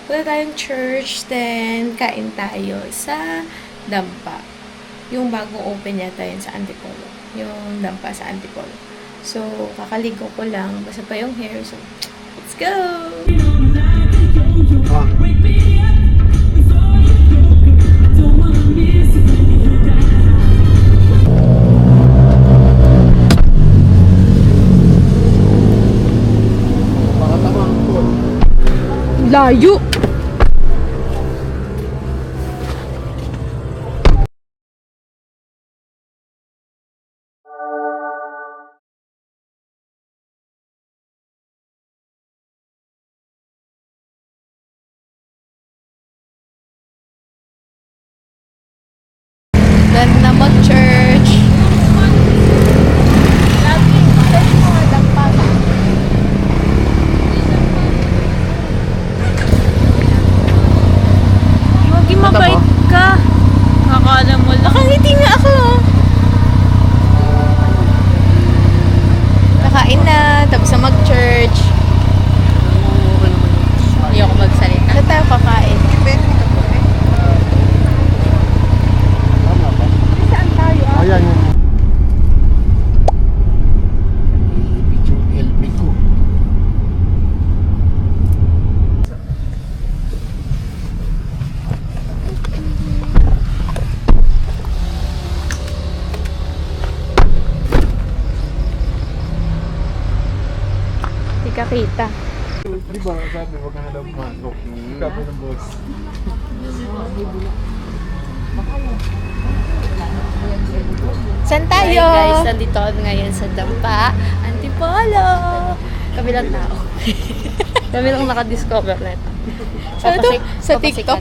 Punta tayong church, then kain tayo sa Dampa. Yung bagong open yata yun sa Antipolo. Yung Dampa sa Antipolo. So, kakaligo ko lang. Basta pa yung hair. So, let's go! Layo! Done na mag-church. Huwag mabait ka. Akala mo lang. Nakangiti nga ako. Nakain na. Tapos na mag-church. Hindi ako magsalita. Saan tayo kakain? Ayan yun. Yung LB ko. Hindi ka kita. Di ba sabi wag ka na daw pumasok. Sabi ng boss. Saan tayo? Hi guys, nandito ako ngayon sa Dampa, Antipolo. Kami lang tao. Kami lang nakadiscover na ito. Ano to? Sa TikTok?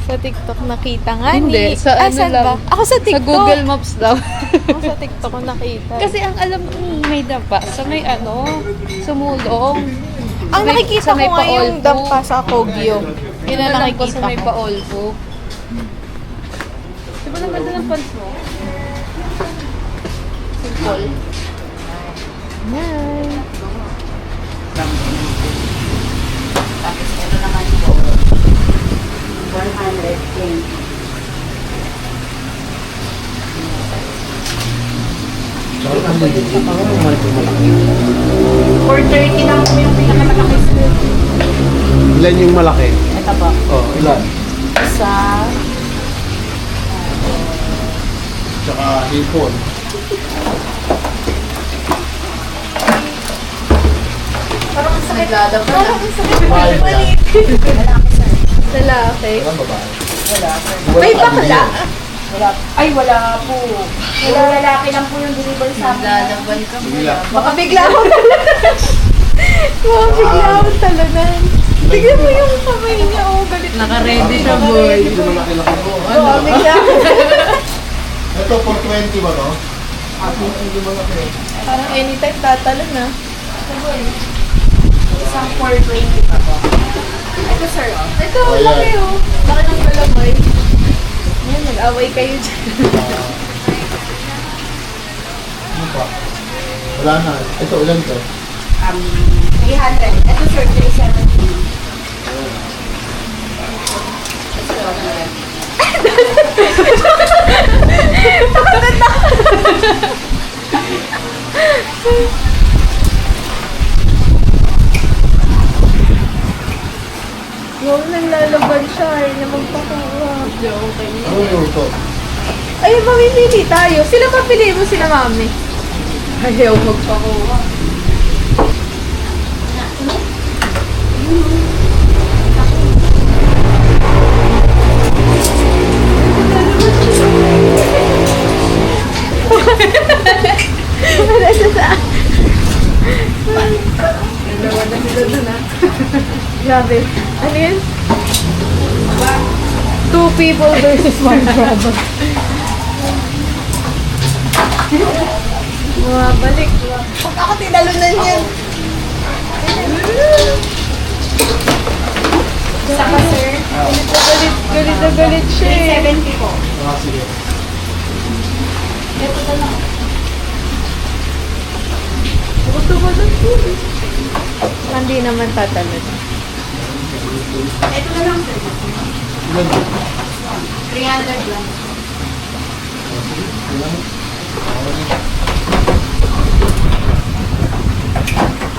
Sa TikTok nakita nga Hindi, ni... sa ano saan lang. ba? Ako sa Sa TikTok. Google Maps daw. Ako sa TikTok ko nakita. Kasi ang alam ko may dampa sa may sumulong. ang nakikita sa ko may nga yung Paolpo. dampa sa Kogyo. Yun ang Alam ko nakikita sa may ko. Paolpo. Di ba ang ganda ng pants mo? Simple. Yan. Tapos ito naman po, 120. For 30 lang po yung pinakamalaki. Ilan yung malaki? Ito po, Oh, ilan? sa Tsaka hipon. parang ang sakit. Parang ang sakit. Mahal ba yan? Lalaki sir. Lalaki. Ilan babae? Wala sir. May bakla. Wala. Ay, wala po. Wala lalaki lang po yung deliver sa amin. Lalaban ka mo. Bila. Baka bigla ako Baka bigla ako talanan. Tignan mo yung kamay niya. Oh, galit. Naka-ready siya, boy. Ito malaki-laki po. Baka bigla ako. Ito, 420 ba, no? Hindi malaki. Parang anytime tatalon na. Isang 420 pa po. Ito sir, oh. Ito, Oh, yan. laki oh. Laki ng galamay. Yan, nag-away kayo dyan. Ano pa? Wala na. Ito, ilan to? 300. Ito sir, 370. Wow, naglalaban siya. Ay, na magpakuha. Ano yung luto? Ay, mamimili tayo. Sila papili mo sila, mami. Ayaw magpakuha. Wala siya sa... Dalawa na sila dun ah. Grabe. Ano yun? Two people versus one problem. Bumabalik. Huwag ako tinalunan yan. Saka sir, Galit na galit siya eh. 370 po. Ah, sige. Ito na lang. Huwag tumalun po eh. Hindi naman tatalon. Ito na lang, sir. Ilan? 300 lang.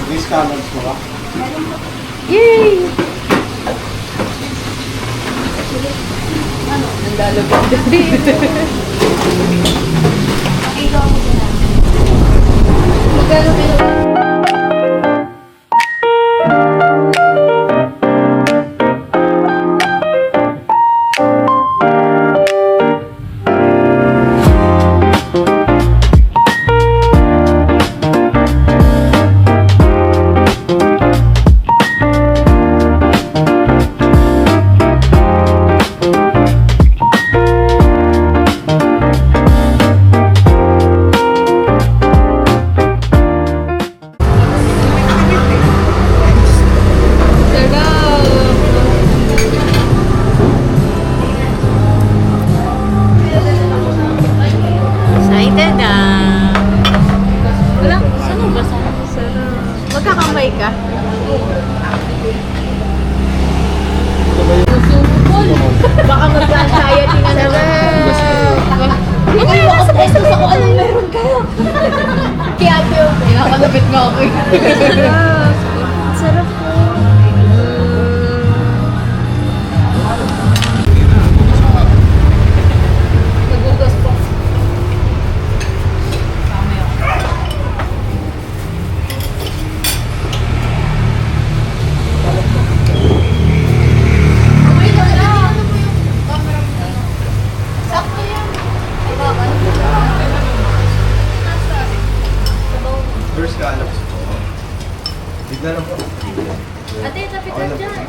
May scallops mo ba? Yay! Pakilo ako sila. Magkano kilo? Excited na. Wala, saan mo ba sa? Magkakamay ka. Baka mag-anxiety na naman. Ay, nasa pesos ako. Anong meron kayo? Kaya ate, nakakalapit nga ako eh. Sarap po. Nagugas po. First scallops po. Bigla lang po. Ate, tapit Okay lang po. dyan.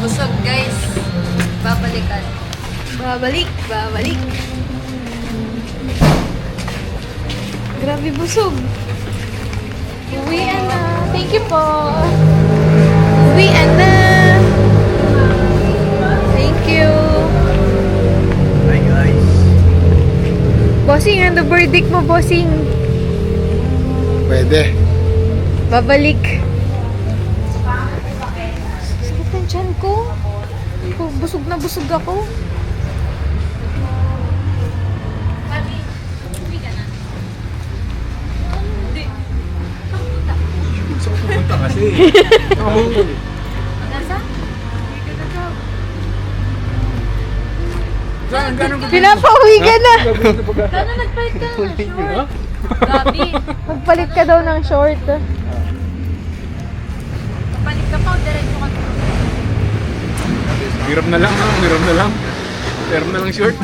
Busog guys. Babalikan. Babalik. Grabe busog. Uwian na. Thank you po. Uwian na. Thank you. Hi guys. Bossing, ano verdict mo, bossing? Pwede. Babalik. Sakit ang tiyan ko. Busog na busog ako. Gusto ko pumunta kasi. Saan? Gano'n ka? Pinapauwi ka na. Sana nagpalit ka ng short. Gabi. Magpalit ka daw ng short. Palit ka pa o diretso ka. Hiram na lang, hiram na lang. Hiram na lang short.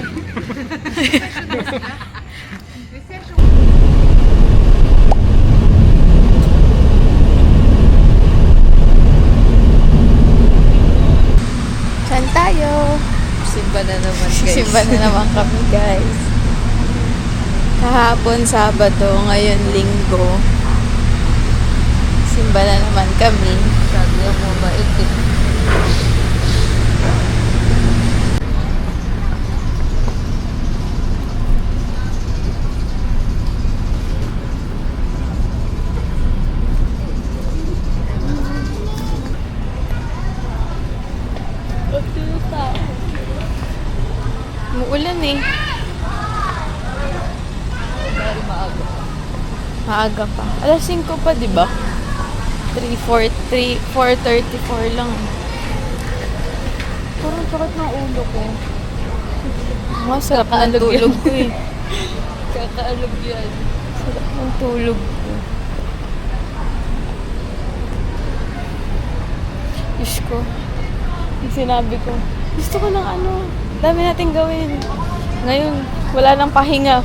Saan tayo? Simba na naman guys. Simba na naman kami, guys. Kahapon, Sabado, ngayon, Linggo. Simba na naman kami. Sabi ang mabait eh. Umuulan eh. Maaga pa. Alas 5 pa, di ba? 4:34 lang. Parang sakit ng ulo ko. Masarap ng tulog ko eh. Kakaalog yan. Sarap ng tulog ko. Diyos ko. Yung sinabi ko, Gusto ko ng ano. Dami nating gawin. Ngayon, wala nang pahinga.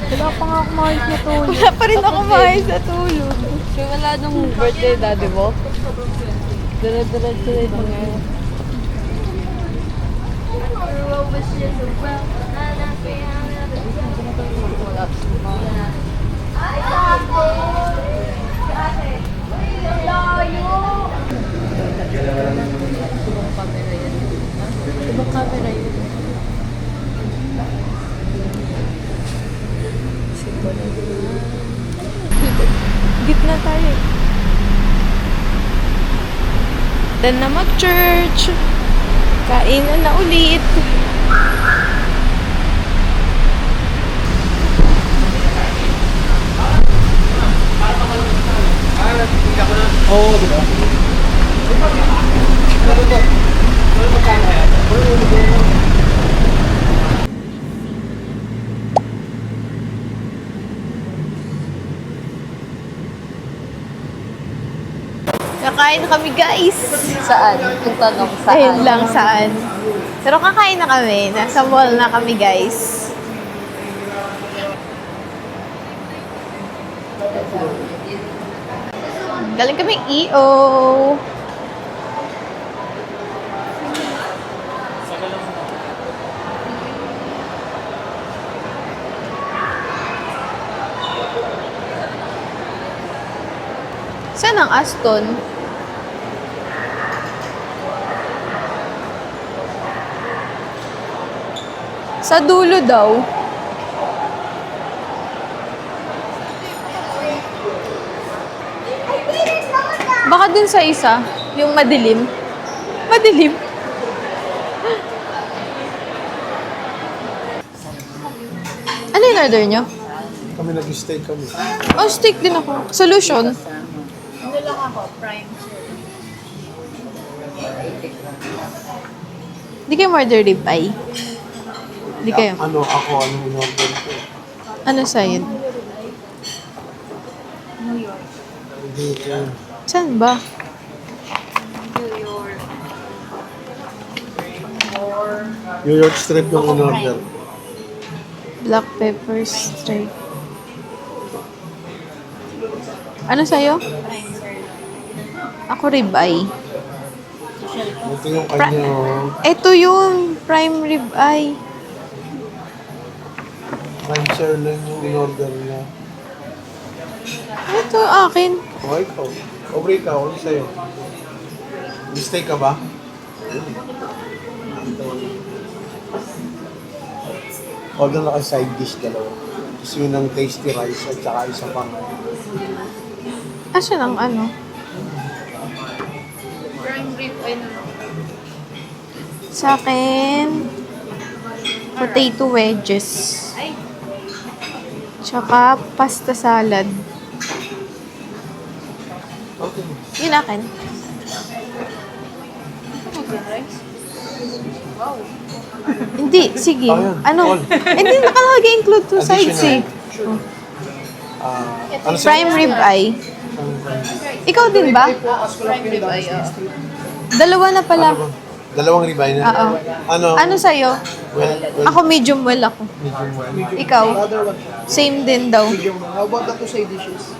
Wala pa nga ako mahit na tulog. Wala pa rin ako mahayos sa tulog. Wala nung birthday daddy mo. Dire-diretso ngayon. Ibang camera yun. Gitna tayo. Then na mag-church. Kainan na ulit. Oo, di ba? Kakain na kami, guys. Saan? Yung tanong, saan? Ayun lang, saan. Pero kakain na kami. Nasa mall na kami, guys. Galing kami EO. Saan ang Aston? Sa dulo daw. Baka dun sa isa, yung madilim. Madilim. Ano yung order nyo? Kami nag-stay kami. Oh, steak din ako. Solution. Ano lang ako, prime. Di kayo order rib eye? Di kayo. Ano in-order ko? Ano sa'yo? Dito. Saan ba? New York strip yung in-order. Black pepper steak. Ano sa'yo? Ako rib eye. Ito yung kanya. Ito yung prime rib eye. Prime sirloin yung in-order niya. Ito akin. O, ikaw. Obre ka, ano sa'yo? Mistake ka ba? Order na kayo side dish dalawa. Tapos yun ang tasty rice at saka isa pang Asan ang ano? Prime rib ay naman. Sa akin, potato wedges. Tsaka pasta salad. okay. Yun akin. Hindi, sige. Ayan, Ano? all. Hindi, nakalagay include two sides eh. Ano Prime rib eye. Ikaw din ba? Prime rib ay, Dalawa na pala. Ano ba? Dalawang ribeye na? Oo. Ano? Ano sa'yo? Well, Ako medium well ako. medium well. Ikaw? Same din daw. How about the two side dishes?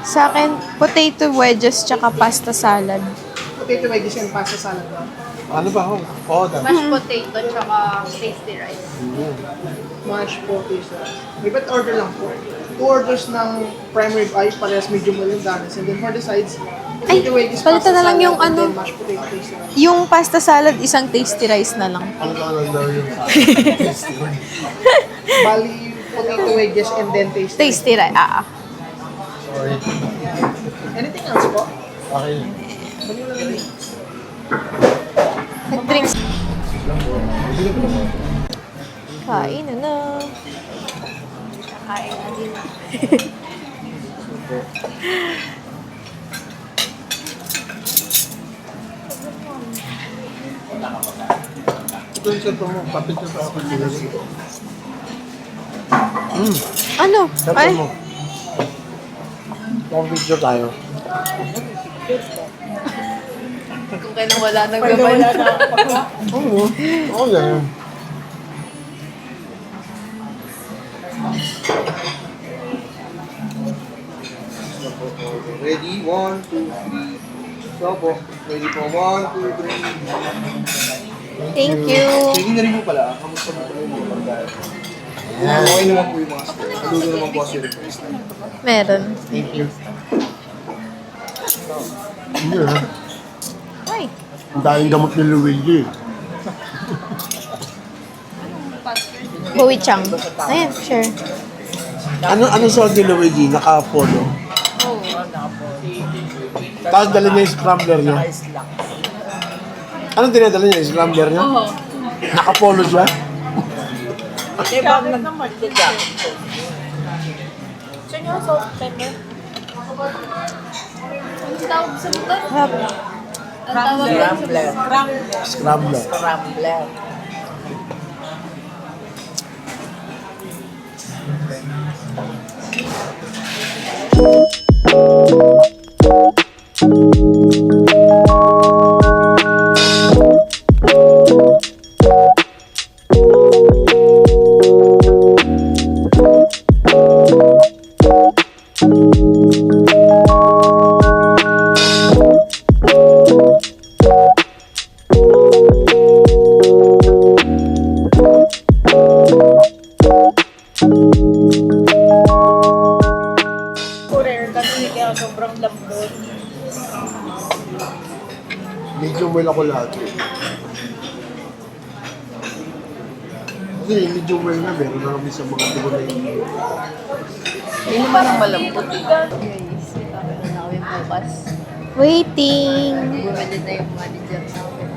Sa akin, potato wedges tsaka pasta salad. Potato wedges and pasta salad. Ano ba? Oh, that. mashed potato tsaka tasty rice. Mashed potato. May ba't order lang po? 2 orders ng prime rib eye, parehas medium well and danis. And then for the sides, Ay, potato wedges, palitan pasta na lang salad, yung and ano. then mashed potato tasty rice. Yung pasta salad, isang tasty rice na lang. Ano ka lang daw yung tasty one? Bali, potato wedges and then tasty rice. Tasty rice, Sorry. Anything else po? Okay. Drinks. Kain na na. Kain na din. Ito yung cellphone mo. Papicture pa ako. Ano? Cellphone Ay, mo. Pang video tayo. Kung kailan wala nang gabay. Oo. Oo yan. Ready? 1, 2, 3. So po. Ready po. 1, 2, 3. Thank you. Checking na rin po pala. Kamusta po pala yung mga pagkain? Okay naman po yung mga store. Naluto naman po kasi request na. Meron. Thank you. Hindi ha. Ay. Ang daming gamot ni Luigi. Bowie Chang. Ayan, sure. Ano suot ni Luigi? Naka-polo. Tapos dala niya yung scrambler niya. Anong dinadala niya? Yung scrambler niya? Naka-polo siya? Scrambler. Medium well ako lagi. Kasi yung medium well na, meron na kami sa mga tubo na yun. Hindi naman ang malambot. Guys, kami na kami bukas. Waiting! Bumili na yung manager namin.